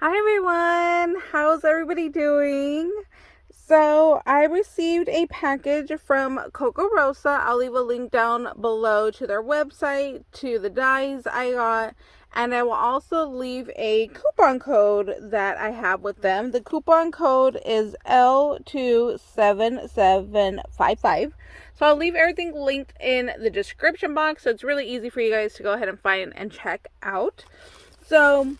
Hi everyone, how's everybody doing? So I received a package from Kokorosa. I'll leave a link down below to their website, to the dyes I got, and I will also leave a coupon code that I have with them. The coupon code is L27755. So I'll leave everything linked in the description box, so it's really easy for you guys to go ahead and find and check out. So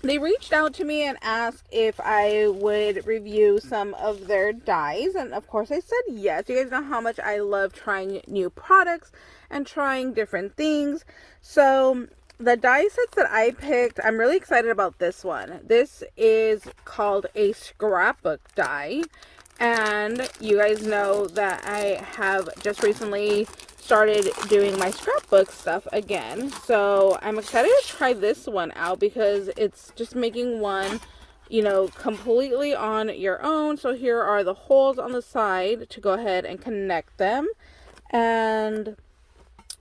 they reached out to me and asked if I would review some of their dyes, and of course I said yes. You guys know how much I love trying new products and trying different things. So the dye sets that I picked, I'm really excited about this one. This is called a scrapbook dye, and you guys know that I have just recently started doing my scrapbook stuff again. So I'm excited to try this one out because it's just making one, completely on your own. So here are the holes on the side to go ahead and connect them. And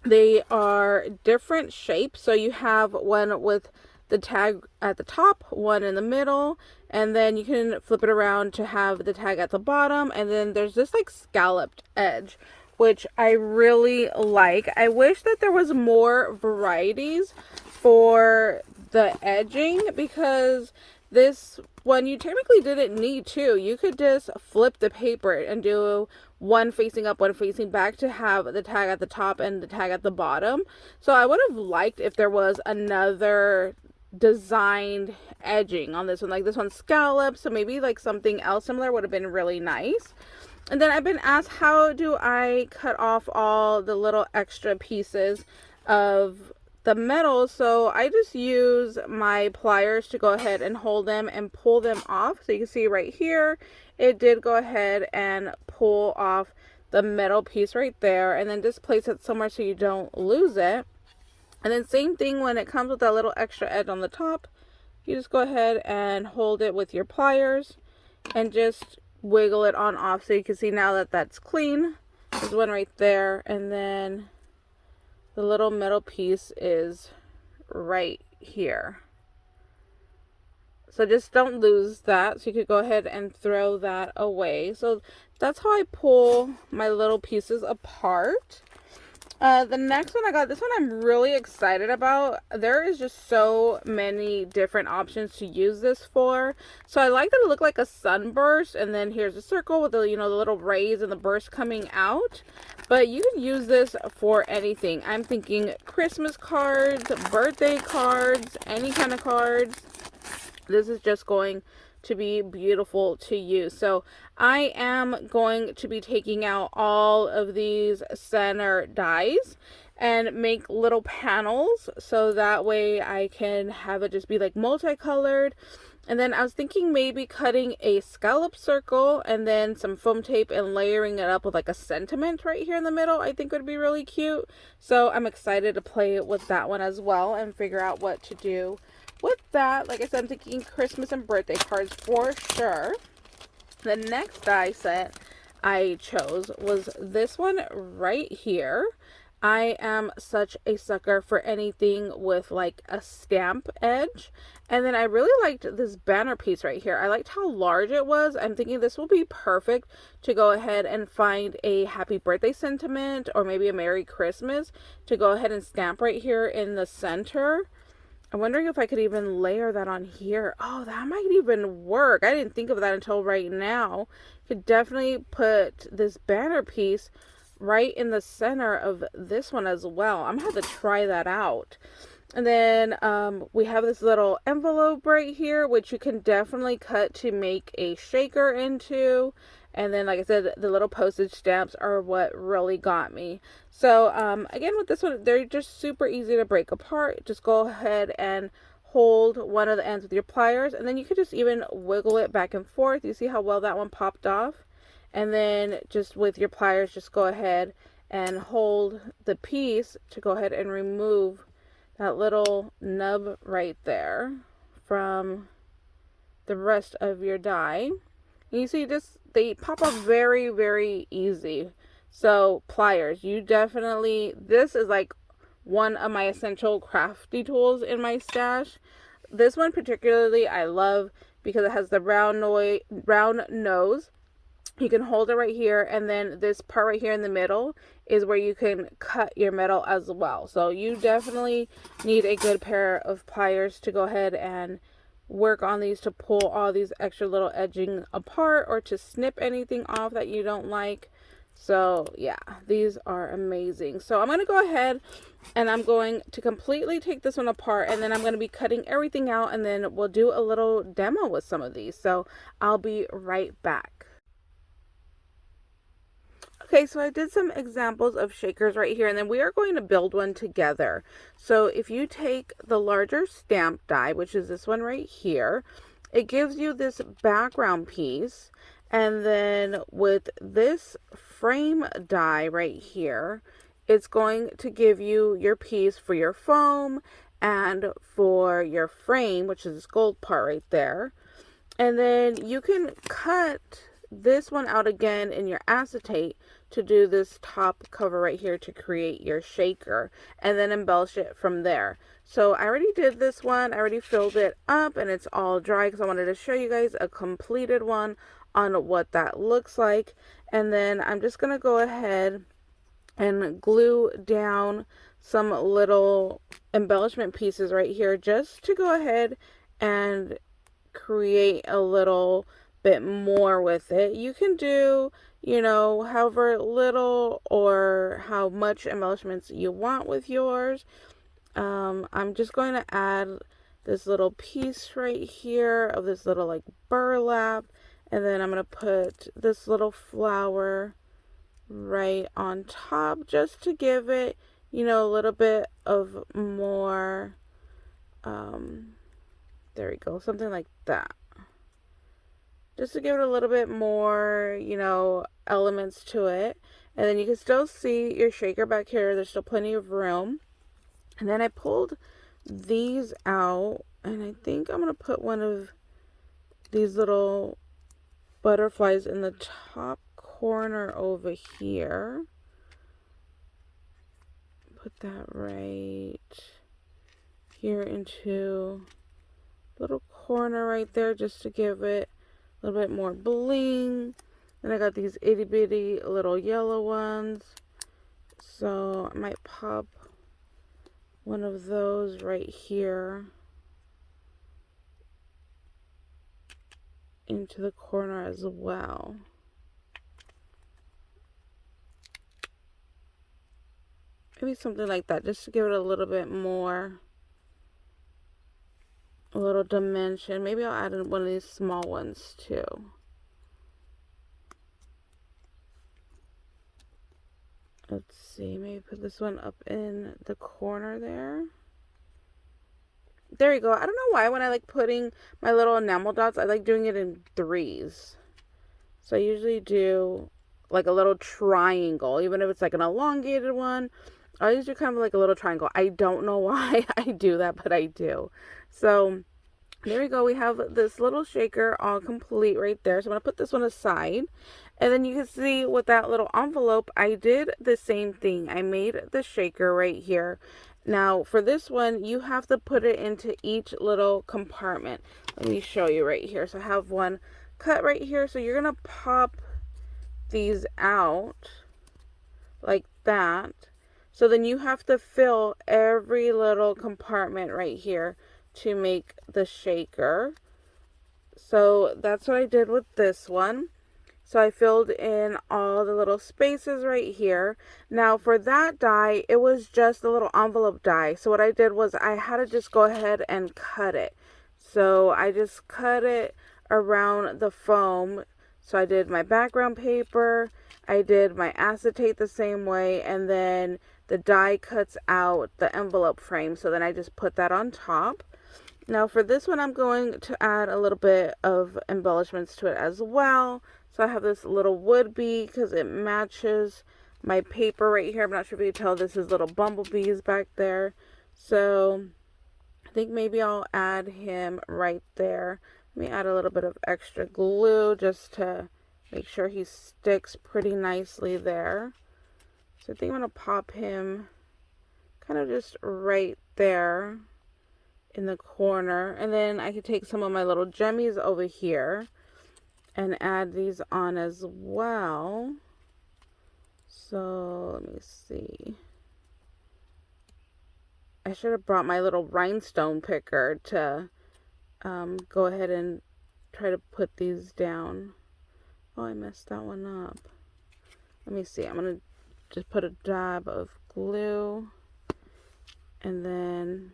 they are different shapes. So you have one with the tag at the top, one in the middle, and then you can flip it around to have the tag at the bottom. And then there's this like scalloped edge, which I really like. I wish that there was more varieties for the edging, because this one you technically didn't need to. You could just flip the paper and do one facing up, one facing back to have the tag at the top and the tag at the bottom. So I would have liked if there was another designed edging on this one. Like this one's scalloped, so maybe like something else similar would have been really nice. And then I've been asked, how do I cut off all the little extra pieces of the metal? So I just use my pliers to go ahead and hold them and pull them off. So you can see right here, it did go ahead and pull off the metal piece right there, and then just place it somewhere so you don't lose it. And then same thing when it comes with that little extra edge on the top, you just go ahead and hold it with your pliers and just wiggle it on off. So you can see now that that's clean. There's one right there, and then the little metal piece is right here. So just don't lose that. So you could go ahead and throw that away. So that's how I pull my little pieces apart. The next one I got, this one I'm really excited about. There is just so many different options to use this for. So I like that it looked like a sunburst, and then here's a circle with the, the little rays and the burst coming out. But you can use this for anything. I'm thinking Christmas cards, birthday cards, any kind of cards. This is just going to be beautiful to use. So I am going to be taking out all of these center dies and make little panels, so that way I can have it just be like multicolored. And then I was thinking maybe cutting a scallop circle and then some foam tape and layering it up with like a sentiment right here in the middle. I think would be really cute. So I'm excited to play with that one as well and figure out what to do with that. Like I said, I'm thinking Christmas and birthday cards for sure. The next die set I chose was this one right here. I am such a sucker for anything with like a stamp edge. And then I really liked this banner piece right here. I liked how large it was. I'm thinking this will be perfect to go ahead and find a happy birthday sentiment or maybe a Merry Christmas to go ahead and stamp right here in the center. I'm wondering if I could even layer that on here. Oh, that might even work. I didn't think of that until right now. Could definitely put this banner piece right in the center of this one as well. I'm gonna have to try that out. And then we have this little envelope right here, which you can definitely cut to make a shaker into. And then, like I said, the little postage stamps are what really got me. So, again, with this one, they're just super easy to break apart. Just go ahead and hold one of the ends with your pliers. And then you could just even wiggle it back and forth. You see how well that one popped off? And then just with your pliers, just go ahead and hold the piece to go ahead and remove that little nub right there from the rest of your die. And you see they pop up very, very easy. So pliers, you definitely, this is like one of my essential crafty tools in my stash. This one particularly I love because it has the round nose. You can hold it right here, and then this part right here in the middle is where you can cut your metal as well. So you definitely need a good pair of pliers to go ahead and work on these, to pull all these extra little edging apart or to snip anything off that you don't like. So yeah, these are amazing. So I'm going to go ahead and I'm going to completely take this one apart, and then I'm going to be cutting everything out, and then we'll do a little demo with some of these. So I'll be right back. Okay, so I did some examples of shakers right here, and then we are going to build one together. So if you take the larger stamp die, which is this one right here, it gives you this background piece. And then with this frame die right here, it's going to give you your piece for your foam and for your frame, which is this gold part right there. And then you can cut this one out again in your acetate to do this top cover right here to create your shaker, and then embellish it from there. So I already did this one. I already filled it up and it's all dry because I wanted to show you guys a completed one on what that looks like. And then I'm just going to go ahead and glue down some little embellishment pieces right here just to go ahead and create a little bit more with it. You can do, you know, however little or how much embellishments you want with yours. I'm just going to add this little piece right here of this little like burlap, and then I'm going to put this little flower right on top just to give it, you know, a little bit of more, there we go, something like that. Just to give it a little bit more, you know, elements to it. And then you can still see your shaker back here. There's still plenty of room. And then I pulled these out, and I think I'm going to put one of these little butterflies in the top corner over here. Put that right here into a little corner right there just to give it a little bit more bling. Then I got these itty bitty little yellow ones. So I might pop one of those right here into the corner as well. Maybe something like that, just to give it a little bit more, a little dimension. Maybe I'll add in one of these small ones too. Let's see, maybe put this one up in the corner there. There you go. I don't know why when I like putting my little enamel dots, I like doing it in threes. So I usually do like a little triangle, even if it's like an elongated one. I usually do kind of like a little triangle. I don't know why I do that, but I do. So there we go. We have this little shaker all complete right there. So I'm going to put this one aside. And then you can see with that little envelope, I did the same thing. I made the shaker right here. Now for this one, you have to put it into each little compartment. Let me show you right here. So I have one cut right here. So you're going to pop these out like that. So then you have to fill every little compartment right here to make the shaker. So that's what I did with this one. So I filled in all the little spaces right here. Now for that die, it was just a little envelope die. So what I did was I had to just go ahead and cut it. So I just cut it around the foam. So I did my background paper, I did my acetate the same way, and then the die cuts out the envelope frame. So then I just put that on top. Now for this one, I'm going to add a little bit of embellishments to it as well. So I have this little wood bee because it matches my paper right here. I'm not sure if you can tell, this is little bumblebees back there. So I think maybe I'll add him right there. Let me add a little bit of extra glue just to make sure he sticks pretty nicely there. So I think I'm going to pop him kind of just right there in the corner. And then I could take some of my little jemmies over here and add these on as well. So let me see. I should have brought my little rhinestone picker to go ahead and try to put these down. Oh, I messed that one up. Let me see. I'm going to just put a dab of glue. And then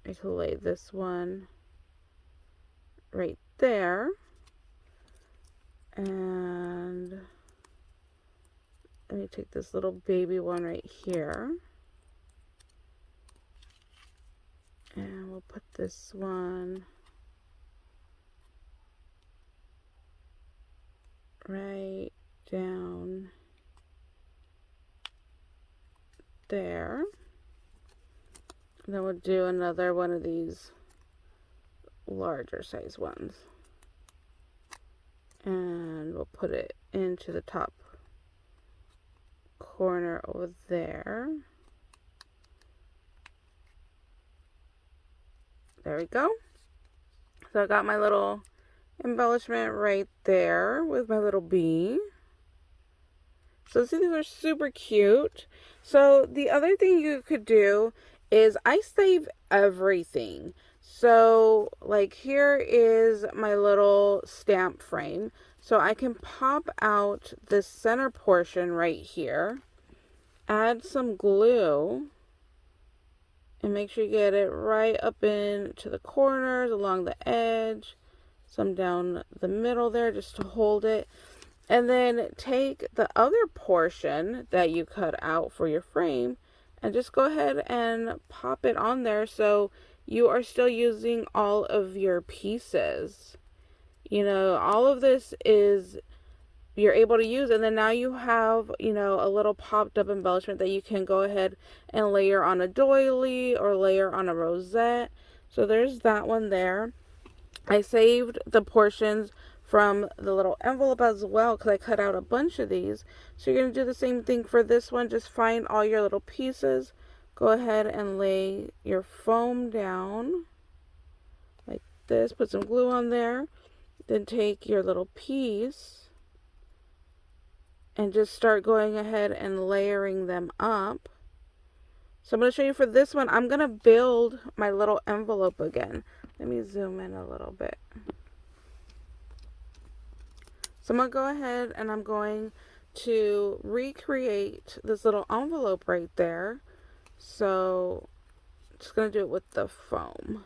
I can lay this one right there. And let me take this little baby one right here. And we'll put this one right down there. And then we'll do another one of these larger size ones. And we'll put it into the top corner over there. There we go. So I got my little embellishment right there with my little bee. So see, these are super cute. So the other thing you could do is I save everything. So like here is my little stamp frame. So I can pop out this center portion right here, add some glue, and make sure you get it right up into the corners, along the edge, some down the middle there just to hold it. And then take the other portion that you cut out for your frame and just go ahead and pop it on there so you are still using all of your pieces. You know, all of this is you're able to use, and then now you have, you know, a little popped up embellishment that you can go ahead and layer on a doily or layer on a rosette. So there's that one there. I saved the portions from the little envelope as well because I cut out a bunch of these. So you're going to do the same thing for this one. Just find all your little pieces. Go ahead and lay your foam down like this. Put some glue on there. Then take your little piece and just start going ahead and layering them up. So I'm going to show you for this one, I'm going to build my little envelope again. Let me zoom in a little bit. So I'm going to go ahead and I'm going to recreate this little envelope right there. So I'm just going to do it with the foam.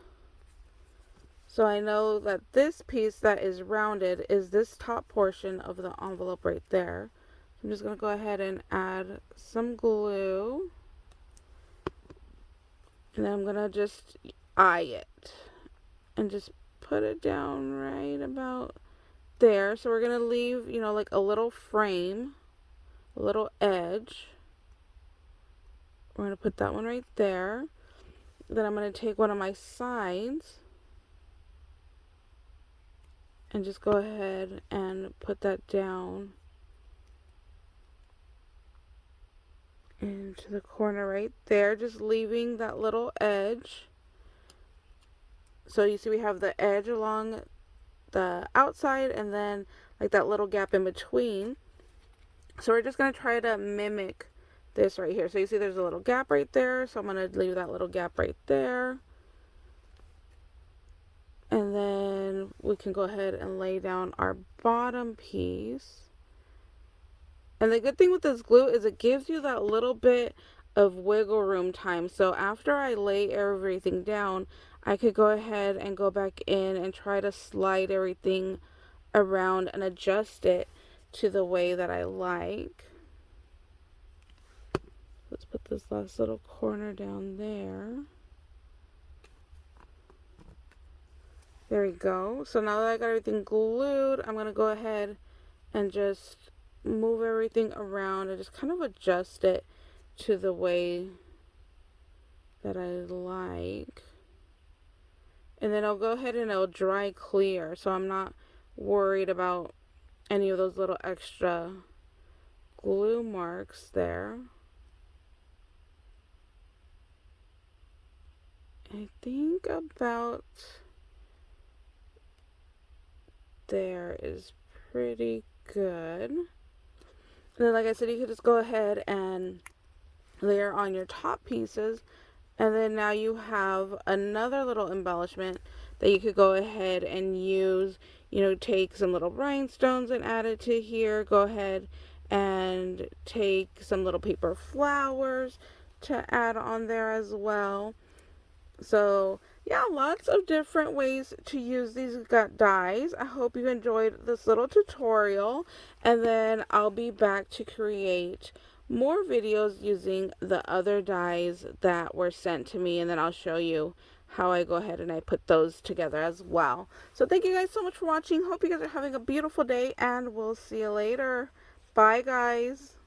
So I know that this piece that is rounded is this top portion of the envelope right there. I'm just going to go ahead and add some glue. And then I'm going to just eye it. And just put it down right about there. So we're going to leave, you know, like a little frame, a little edge. We're going to put that one right there. Then I'm going to take one of my sides and just go ahead and put that down into the corner right there, just leaving that little edge. So you see we have the edge along the outside and then like that little gap in between. So we're just going to try to mimic this right here. So you see there's a little gap right there, so I'm going to leave that little gap right there. And then we can go ahead and lay down our bottom piece. And the good thing with this glue is it gives you that little bit of wiggle room time. So after I lay everything down, I could go ahead and go back in and try to slide everything around and adjust it to the way that I like. Let's put this last little corner down there. There we go. So now that I got everything glued, I'm going to go ahead and just move everything around and just kind of adjust it to the way that I like. And then I'll go ahead and it'll dry clear, so I'm not worried about any of those little extra glue marks there. I think about there is pretty good. And then, like I said, you could just go ahead and layer on your top pieces. And then now you have another little embellishment that you could go ahead and use. You know, take some little rhinestones and add it to here. Go ahead and take some little paper flowers to add on there as well. So yeah, lots of different ways to use these dies. I hope you enjoyed this little tutorial, and then I'll be back to create more videos using the other dies that were sent to me, and then I'll show you how I go ahead and I put those together as well. So thank you guys so much for watching. Hope you guys are having a beautiful day, and we'll see you later. Bye guys.